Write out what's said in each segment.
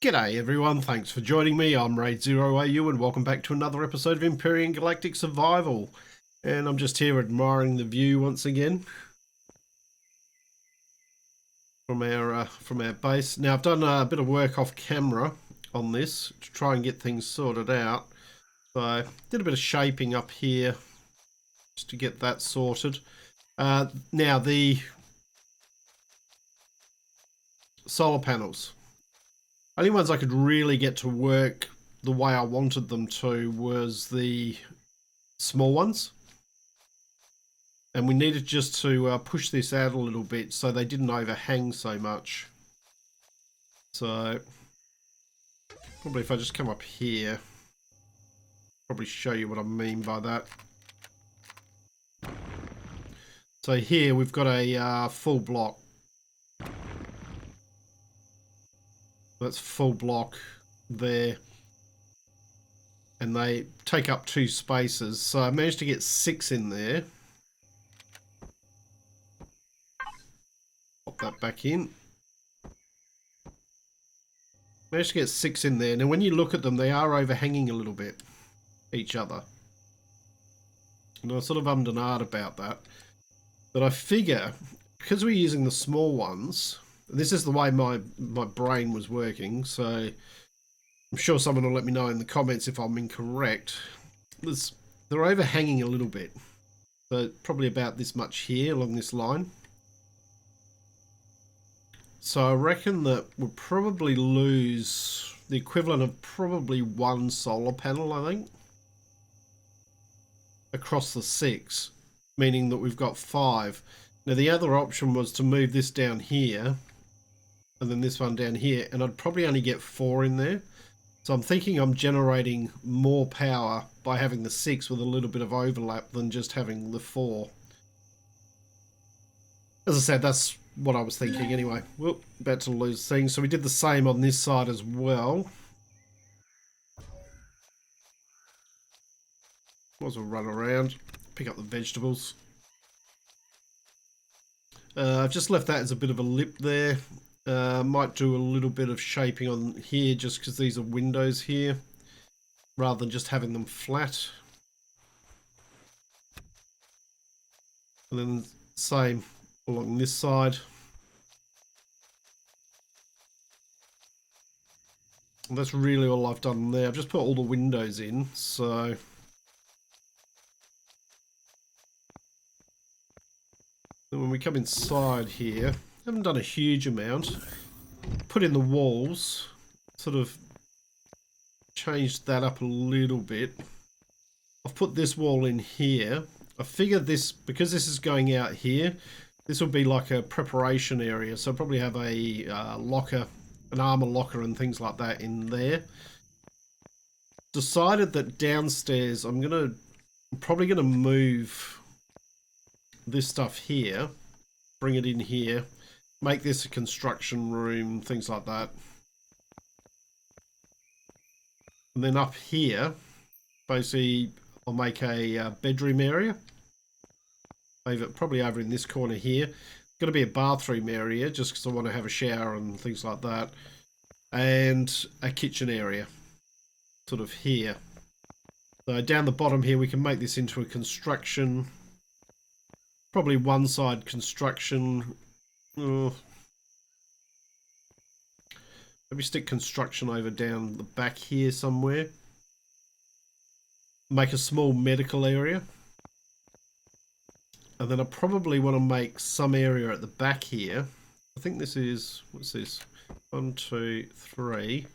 G'day everyone, thanks for joining me. I'm Raidzero AU and welcome back to another episode of Empyrion Galactic Survival. And I'm just here admiring the view once again from our base. Now I've done a bit of work off camera on this to try and get things sorted out. So I did a bit of shaping up here just to get that sorted. Now the solar panels. Only ones I could really get to work the way I wanted them to was the small ones. And we needed just to push this out a little bit so they didn't overhang so much. So, probably if I just come up here, probably show you what I mean by that. So here we've got a full block. That's full block there, and they take up 2 spaces, so I managed to get 6 in there. Pop that back in. Managed to get 6 in there. Now when you look at them, they are overhanging a little bit each other, and I sort of ummed and ahed about that, but I figure because we're using the small ones, this is the way my brain was working, so I'm sure someone will let me know in the comments if I'm incorrect. They're overhanging a little bit, so probably about this much here along this line. So I reckon that we'll probably lose the equivalent of probably 1 solar panel, I think, across the 6, meaning that we've got 5. Now the other option was to move this down here, and then this one down here, and I'd probably only get 4 in there. So I'm thinking I'm generating more power by having the 6 with a little bit of overlap than just having the 4. As I said, that's what I was thinking anyway. Whoop, about to lose things. So we did the same on this side as well. Might as well run around, pick up the vegetables. I've just left that as a bit of a lip there. Might do a little bit of shaping on here just because these are windows here rather than just having them flat. And then same along this side. And that's really all I've done there. I've just put all the windows in, so then when we come inside here, I haven't done a huge amount. Put in the walls, sort of changed that up a little bit. I've put this wall in here. I figured this, because this is going out here, this will be like a preparation area. So I'll probably have a locker, an armor locker and things like that in there. Decided that downstairs I'm probably gonna move this stuff here, bring it in here, make this a construction room, things like that. And then up here, basically, I'll make a bedroom area. Probably over in this corner here. Going to be a bathroom area, just because I want to have a shower and things like that. And a kitchen area, sort of here. So down the bottom here, we can make this into a construction. Probably one side construction. Maybe stick construction over down the back here somewhere. Make a small medical area. And then I probably want to make some area at the back here. I think this is, what's this? 1, 2, 3.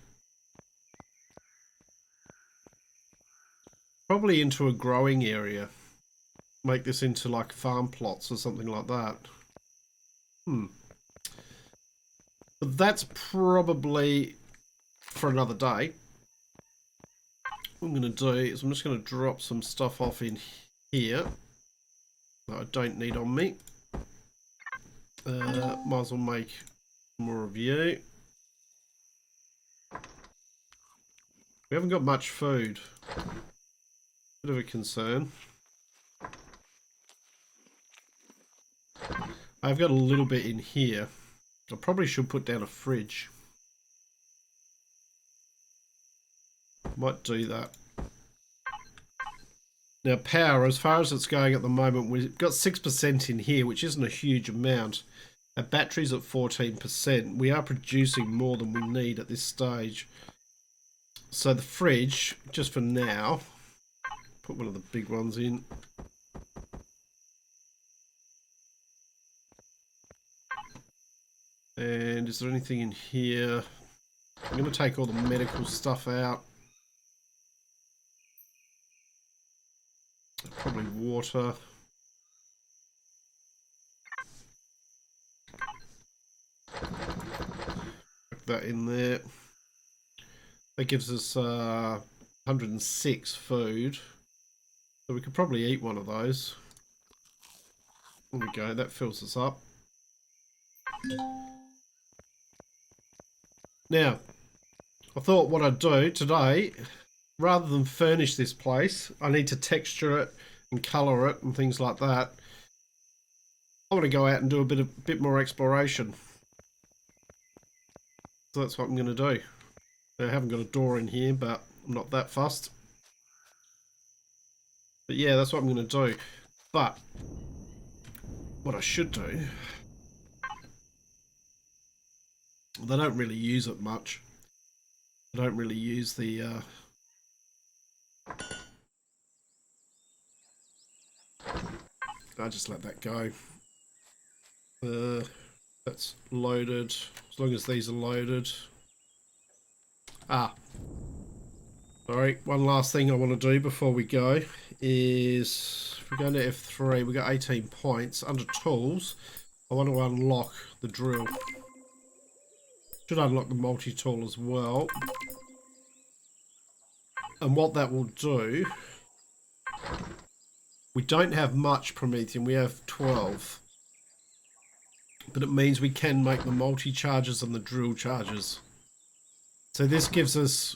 Probably into a growing area. Make this into like farm plots or something like that. But that's probably for another day. What I'm going to do is I'm just going to drop some stuff off in here that I don't need on me. Might as well make more of you. We haven't got much food. Bit of a concern. I've got a little bit in here. I probably should put down a fridge. Might do that. Now power, as far as it's going at the moment, we've got 6% in here, which isn't a huge amount. Our battery's at 14%. We are producing more than we need at this stage. So the fridge, just for now, put one of the big ones in. And is there anything in here? I'm going to take all the medical stuff out. Probably water. Put that in there. That gives us 106 food. So we could probably eat one of those. There we go, that fills us up. Now, I thought what I'd do today, rather than furnish this place, I need to texture it and colour it and things like that. I want to go out and do a bit more exploration. So that's what I'm going to do. I haven't got a door in here, but I'm not that fussed. But yeah, that's what I'm going to do. But what I should do, they don't really use it much. I don't really use the I just let that go. That's loaded. As long as these are loaded. Sorry, one last thing I want to do before we go is, if we're going to F3, we got 18 points. Under tools, I want to unlock the drill. Should unlock the multi-tool as well. And what that will do, we don't have much Promethean, we have 12. But it means we can make the multi-charges and the drill charges. So this gives us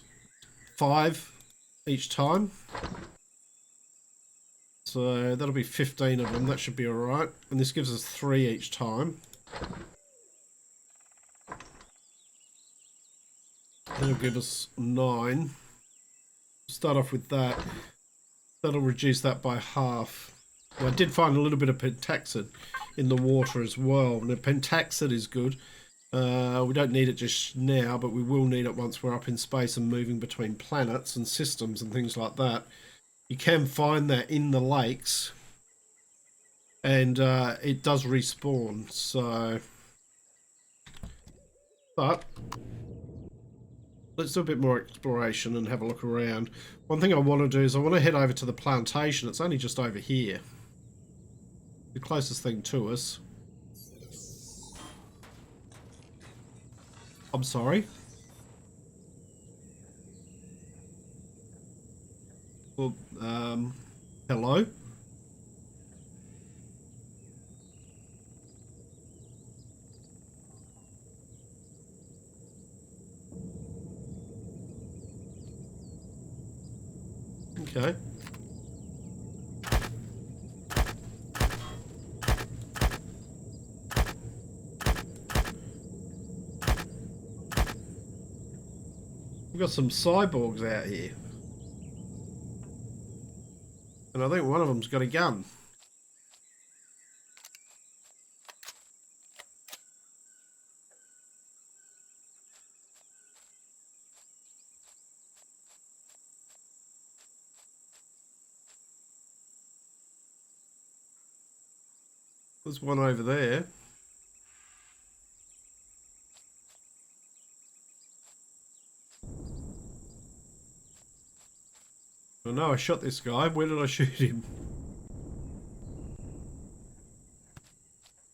5 each time. So that'll be 15 of them, that should be alright. And this gives us 3 each time. That'll give us 9. Start off with that. That'll reduce that by half. Now, I did find a little bit of pentaxid in the water as well. Now, pentaxid is good. We don't need it just now, but we will need it once we're up in space and moving between planets and systems and things like that. You can find that in the lakes, and it does respawn. So, but let's do a bit more exploration and have a look around. One thing I want to do is I want to head over to the plantation. It's only just over here. The closest thing to us. I'm sorry. Well, hello? Okay. We've got some cyborgs out here. And I think one of them's got a gun. There's one over there. Oh no, I shot this guy. Where did I shoot him?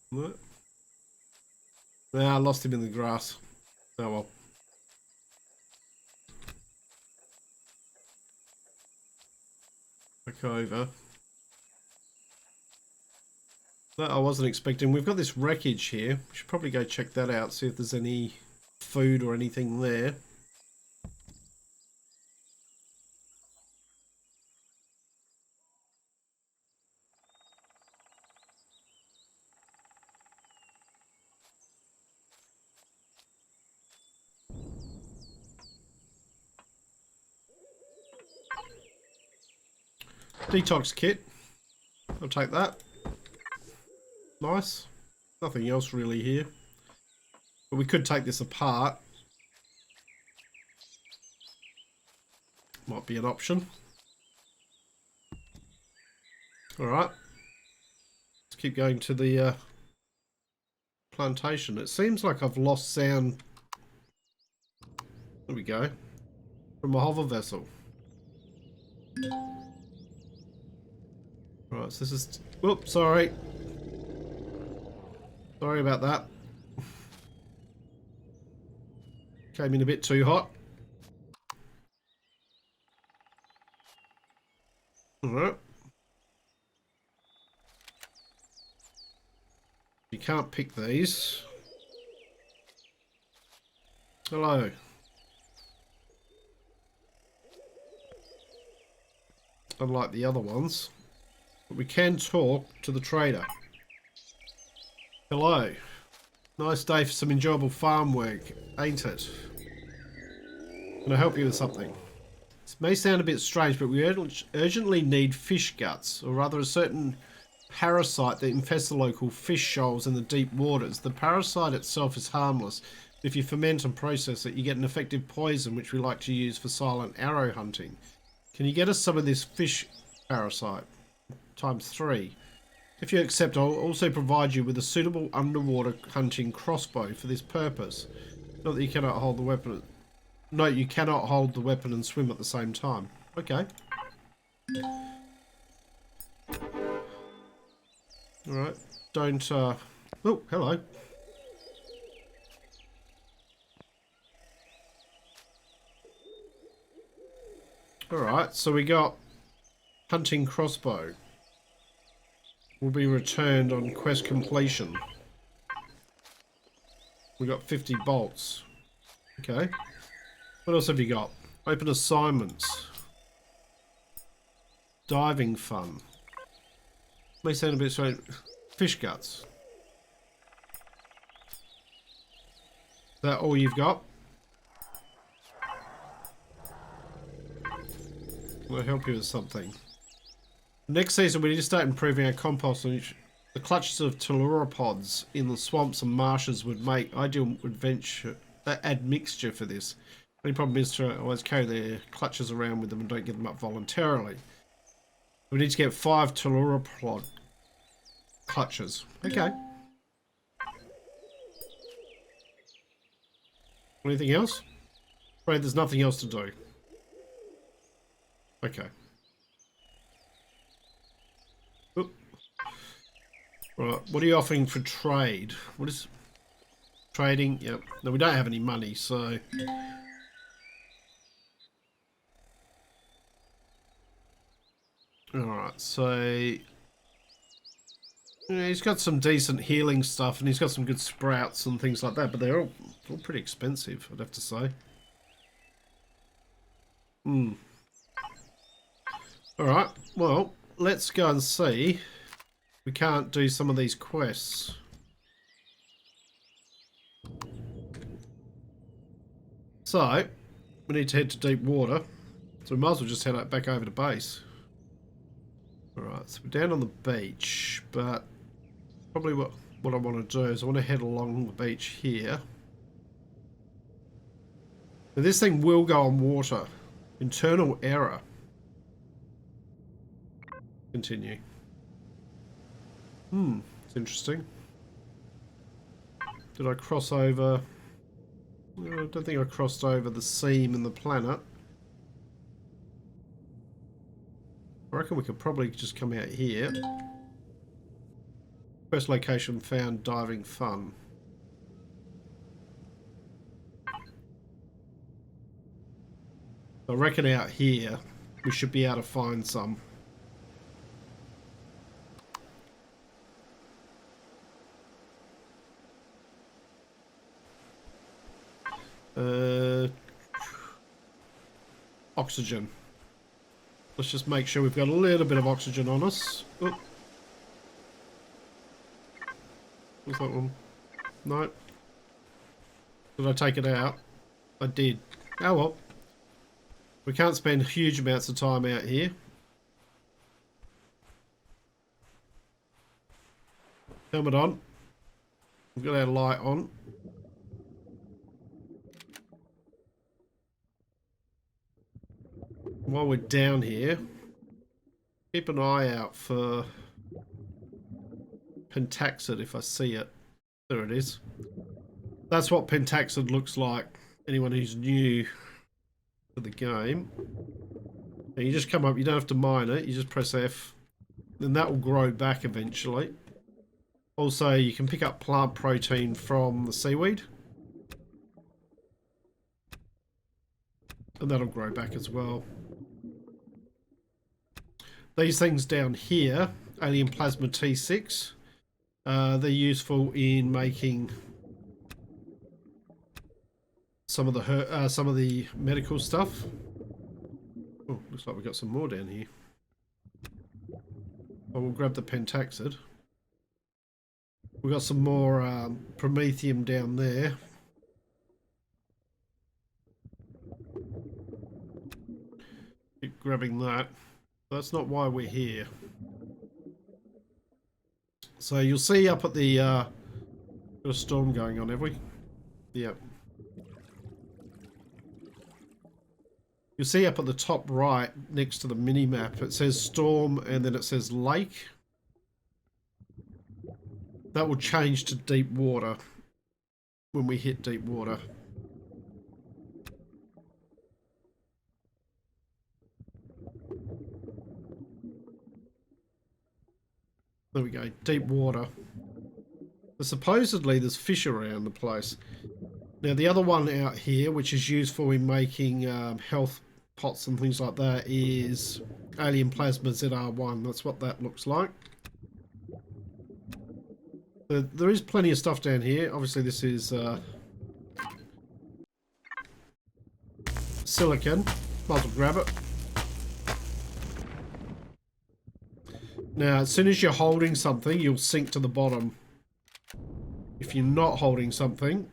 What? Nah, I lost him in the grass. Oh well. Back over. That I wasn't expecting. We've got this wreckage here. We should probably go check that out, see if there's any food or anything there. Detox kit. I'll take that. Nice. Nothing else really here. But we could take this apart. Might be an option. Alright. Let's keep going to the plantation. It seems like I've lost sound. There we go. From a hover vessel. Right, so this is... Whoops, sorry. Sorry about that. Came in a bit too hot. Alright. You can't pick these. Hello. Unlike the other ones. But we can talk to the trader. Hello. Nice day for some enjoyable farm work, ain't it? Can I help you with something? This may sound a bit strange, but we urgently need fish guts, or rather a certain parasite that infests the local fish shoals in the deep waters. The parasite itself is harmless. If you ferment and process it, you get an effective poison which we like to use for silent arrow hunting. Can you get us some of this fish parasite? ×3. If you accept, I'll also provide you with a suitable underwater hunting crossbow for this purpose. Not that you cannot hold the weapon. No, you cannot hold the weapon and swim at the same time. Okay. Alright. Don't, Oh, hello. Alright, so we got hunting crossbow. Will be returned on quest completion. We got 50 bolts. Okay. What else have you got? Open assignments. Diving fun. May sound a bit strange. Fish guts. Is that all you've got? Can I help you with something? Next season, we need to start improving our compost. The clutches of telluropods in the swamps and marshes would make ideal admixture for this. The only problem is to always carry their clutches around with them and don't give them up voluntarily. We need to get 5 telluropod clutches. Okay. Anything else? Right, there's nothing else to do. Okay. Oop. Right, what are you offering for trade? What is trading? Yep. No, we don't have any money, so alright, so yeah, he's got some decent healing stuff and he's got some good sprouts and things like that, but they're all pretty expensive, I'd have to say. Alright, well, let's go and see if we can't do some of these quests. So, we need to head to deep water, so we might as well just head back over to base. Alright, so we're down on the beach, but probably what I want to do is I want to head along the beach here. Now this thing will go on water. Internal error. Continue. It's interesting. Did I cross over? No, I don't think I crossed over the seam in the planet. I reckon we could probably just come out here. First location found, diving fun. I reckon out here we should be able to find some. Oxygen. Let's just make sure we've got a little bit of oxygen on us. Oh. What's that one? No. Did I take it out? I did. Oh well. We can't spend huge amounts of time out here. Helmet on. We've got our light on. While we're down here, keep an eye out for pentaxid if I see it. There it is. That's what pentaxid looks like. Anyone who's new to the game. And you just come up, you don't have to mine it, you just press F. Then that will grow back eventually. Also, you can pick up plant protein from the seaweed. And that'll grow back as well. These things down here, alien plasma T6, they're useful in making some of the medical stuff. Oh, looks like we've got some more down here. Oh, we'll grab the pentaxid. We've got some more promethium down there. Keep grabbing that. That's not why we're here. So you'll see up at the got a storm going on, have we? Yep. You'll see up at the top right next to the mini map it says storm and then it says lake. That will change to deep water when we hit deep water. There we go, deep water. But supposedly there's fish around the place. Now the other one out here, which is useful in making health pots and things like that, is alien plasma ZR1. That's what that looks like. There is plenty of stuff down here. Obviously this is silicon. Might as well grab it. Now, as soon as you're holding something, you'll sink to the bottom. If you're not holding something...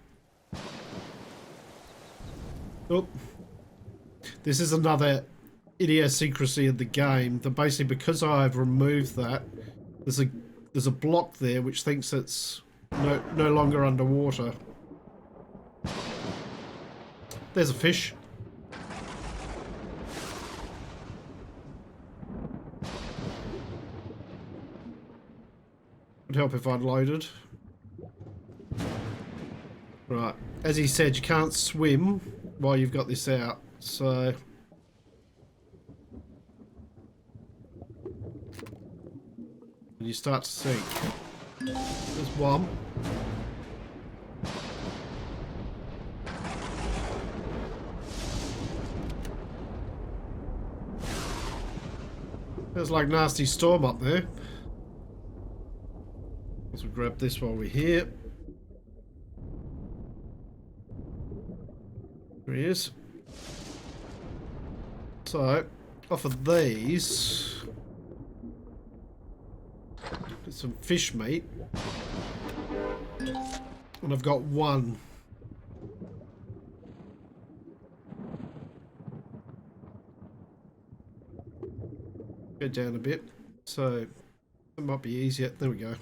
Oh. This is another idiosyncrasy of the game. That basically, because I've removed that, there's a block there which thinks it's no longer underwater. There's a fish. Would help if I'd loaded. Right, as he said, you can't swim while you've got this out, so... you start to sink. There's one. There's like nasty storm up there. Let's grab this while we're here. There he is. So, off of these, get some fish meat. And I've got one. Go down a bit. So, it might be easier. There we go.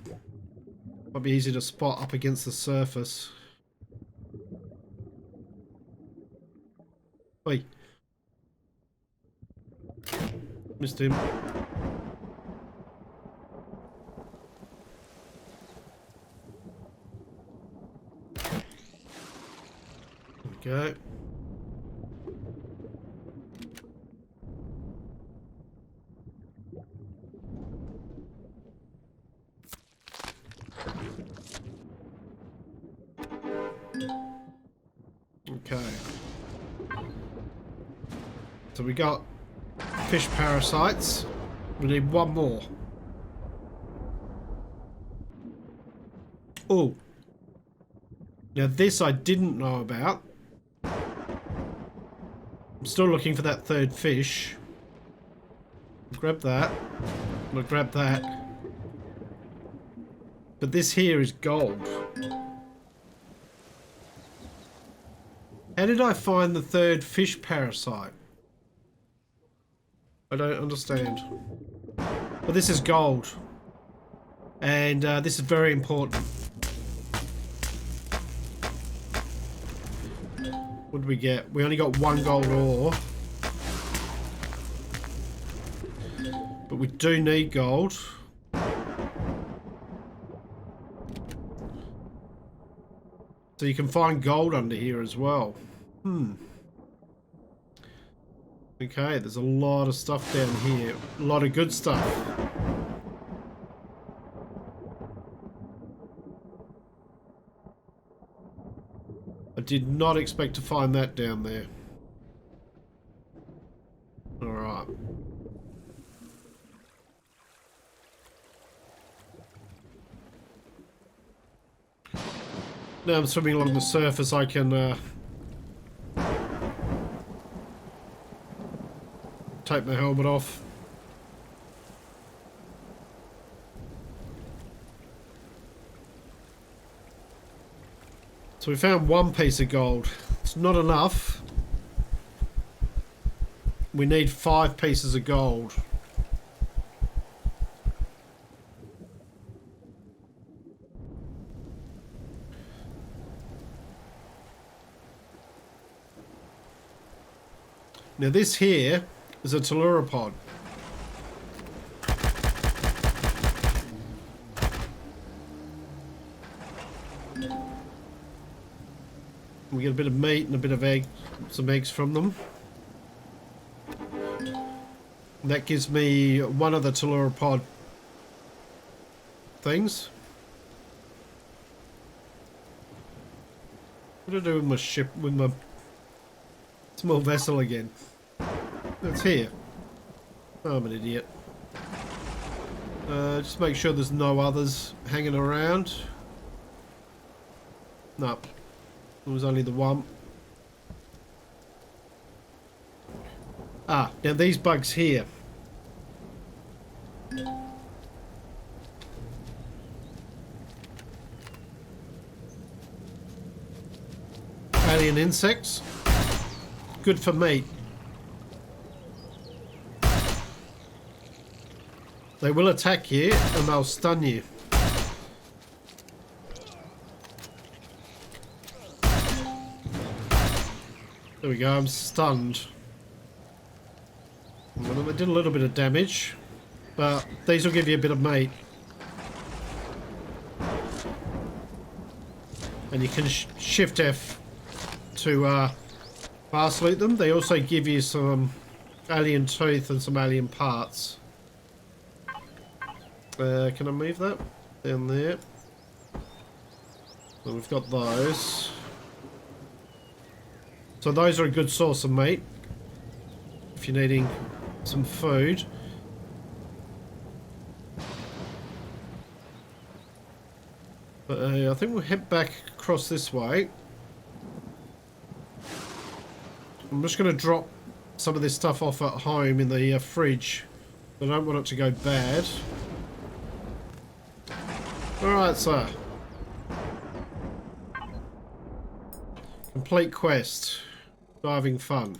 Might be easy to spot up against the surface. Oi. Missed him. There we go. Okay. So we got fish parasites. We need one more. Oh. Now this I didn't know about. I'm still looking for that third fish. Grab that. I'm gonna grab that. But this here is gold. How did I find the third fish parasite? I don't understand. But this is gold. And this is very important. What did we get? We only got 1 gold ore. But we do need gold. So you can find gold under here as well. Okay, there's a lot of stuff down here. A lot of good stuff. I did not expect to find that down there. Alright. Now I'm swimming along the surface, I can take my helmet off. So we found 1 piece of gold. It's not enough. We need 5 pieces of gold. Now this here is a Telluropod. We get a bit of meat and a bit of egg, some eggs from them. And that gives me 1 of the Telluropod things. What do I do with my ship, with my small vessel again? It's here. Oh, I'm an idiot. Just make sure there's no others hanging around. Nope. It was only the 1. Ah, now these bugs here. Alien insects. Good for meat. They will attack you and they'll stun you. There we go, I'm stunned. Well, they did a little bit of damage, but these will give you a bit of meat. And you can shift F to fast loot them. They also give you some alien teeth and some alien parts. Can I move that? Down there. So we've got those. So those are a good source of meat if you're needing some food. But I think we'll head back across this way. I'm just going to drop some of this stuff off at home in the fridge. I don't want it to go bad. Alright, sir. Complete quest. Diving fun.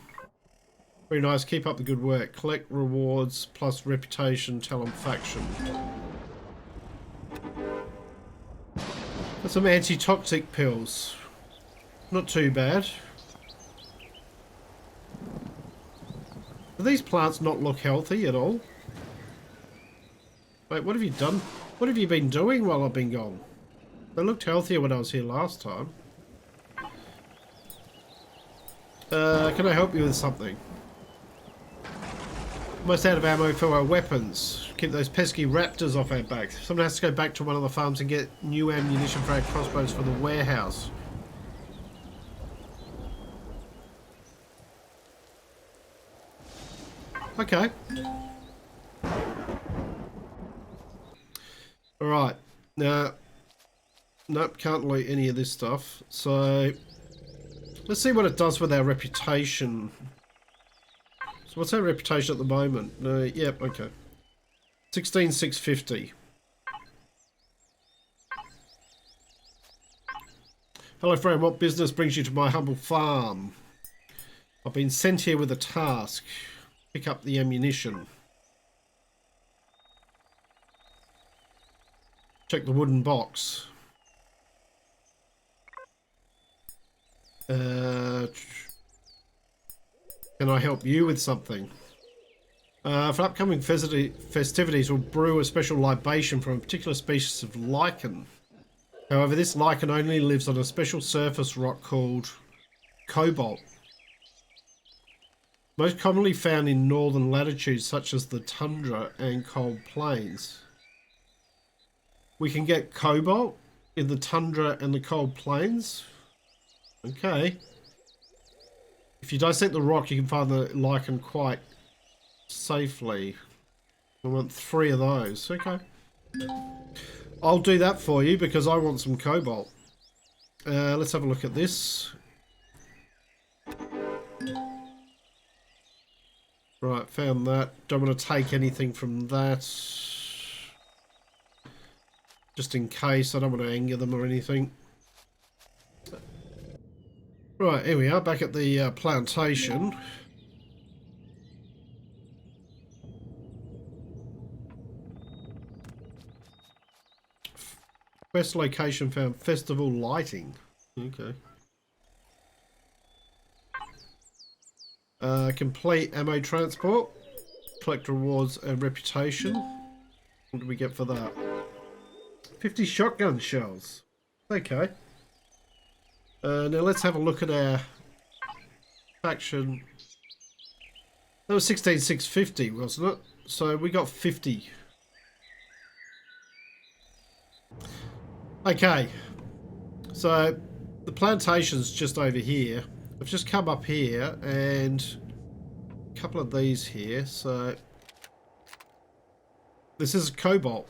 Very nice. Keep up the good work. Collect rewards plus reputation, Talon faction. Got some anti-toxic pills. Not too bad. Do these plants not look healthy at all? Wait, what have you done? What have you been doing while I've been gone? They looked healthier when I was here last time. Can I help you with something? Almost out of ammo for our weapons. Keep those pesky raptors off our backs. Someone has to go back to one of the farms and get new ammunition for our crossbows for the warehouse. Okay. Alright. Now, nope, can't loot any of this stuff. So, let's see what it does with our reputation. So what's our reputation at the moment? Yep, okay. 16,650. Hello friend, what business brings you to my humble farm? I've been sent here with a task. Pick up the ammunition. Check the wooden box. Can I help you with something? For upcoming festivities, we'll brew a special libation from a particular species of lichen. However, this lichen only lives on a special surface rock called cobalt. Most commonly found in northern latitudes such as the tundra and cold plains. We can get cobalt in the tundra and the cold plains. Okay. If you dissect the rock, you can find the lichen quite safely. I want 3 of those. Okay. I'll do that for you because I want some cobalt. Let's have a look at this. Right, found that. Don't want to take anything from that. Just in case. I don't want to anger them or anything. Right, here we are, back at the plantation. Quest location found, festival lighting. Okay. Complete ammo transport. Collect rewards and reputation. What do we get for that? 50 shotgun shells. Okay. Now let's have a look at our faction. That was 16,650, wasn't it? So we got 50. Okay. So the plantation's just over here. I've just come up here and a couple of these here. So this is cobalt.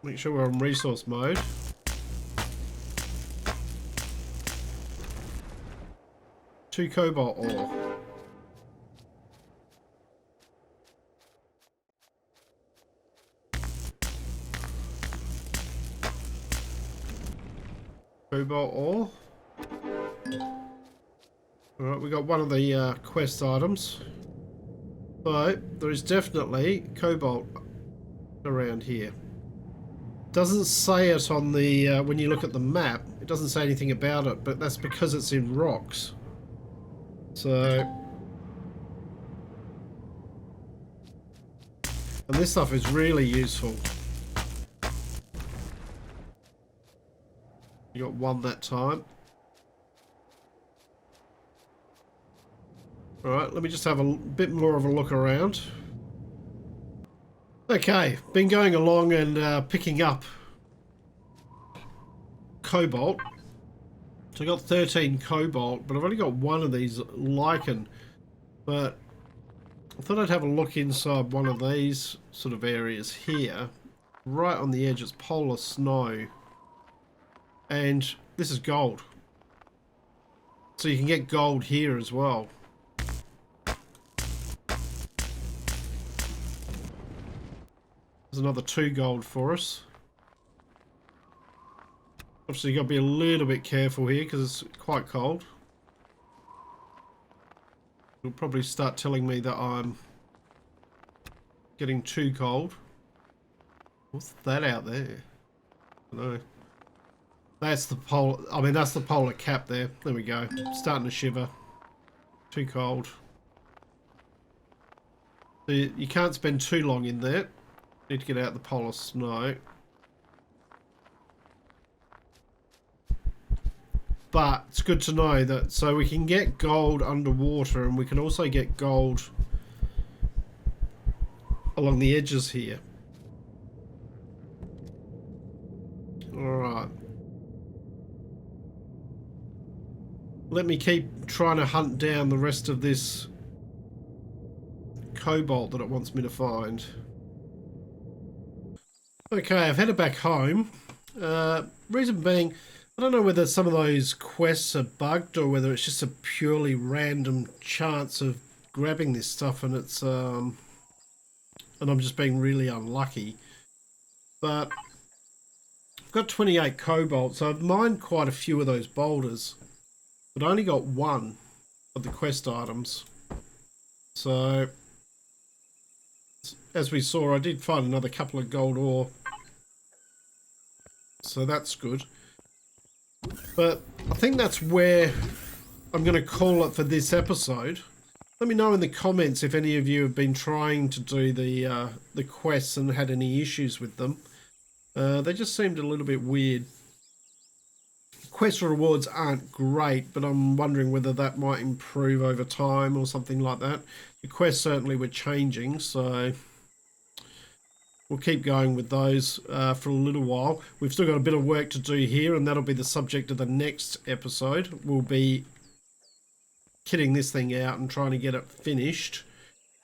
Make sure we're on resource mode. Two cobalt ore. Cobalt ore. Alright, we got one of the quest items. So, there is definitely cobalt around here. Doesn't say it on the, when you look at the map, it doesn't say anything about it, but that's because it's in rocks. So, and this stuff is really useful. You got one that time. Alright, let me just have a bit more of a look around. Okay, been going along and picking up cobalt. So I got 13 cobalt, but I've only got one of these lichen. But I thought I'd have a look inside one of these sort of areas here. Right on the edge, it's polar snow. And this is gold. So you can get gold here as well. There's another 2 gold for us. Obviously, you've got to be a little bit careful here because it's quite cold. It'll probably start telling me that I'm getting too cold. What's that out there? I don't know. That's the polar. I mean, that's the polar cap there. There we go. Starting to shiver. Too cold. So you can't spend too long in there. Need to get out the polar snow. But it's good to know that, so we can get gold underwater and we can also get gold along the edges here. Alright. Let me keep trying to hunt down the rest of this cobalt that it wants me to find. Okay, I've headed back home. Reason being, I don't know whether some of those quests are bugged or whether it's just a purely random chance of grabbing this stuff and it's and I'm just being really unlucky. But I've got 28 cobalt, so I've mined quite a few of those boulders, but I only got one of the quest items. So as we saw, I did find another couple of gold ore So that's good. But I think that's where I'm going to call it for this episode. Let me know in the comments if any of you have been trying to do the quests and had any issues with them. They just seemed a little bit weird. Quest rewards aren't great, but I'm wondering whether that might improve over time or something like that. The quests certainly were changing, so we'll keep going with those for a little while. We've still got a bit of work to do here, and that'll be the subject of the next episode. We'll be kitting this thing out and trying to get it finished,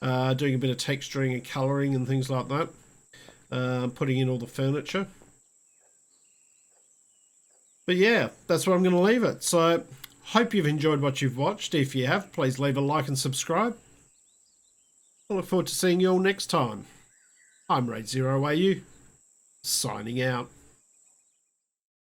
doing a bit of texturing and colouring and things like that, putting in all the furniture. But yeah, that's where I'm going to leave it. So, hope you've enjoyed what you've watched. If you have, please leave a like and subscribe. I look forward to seeing you all next time. I'm Raidzero, signing out.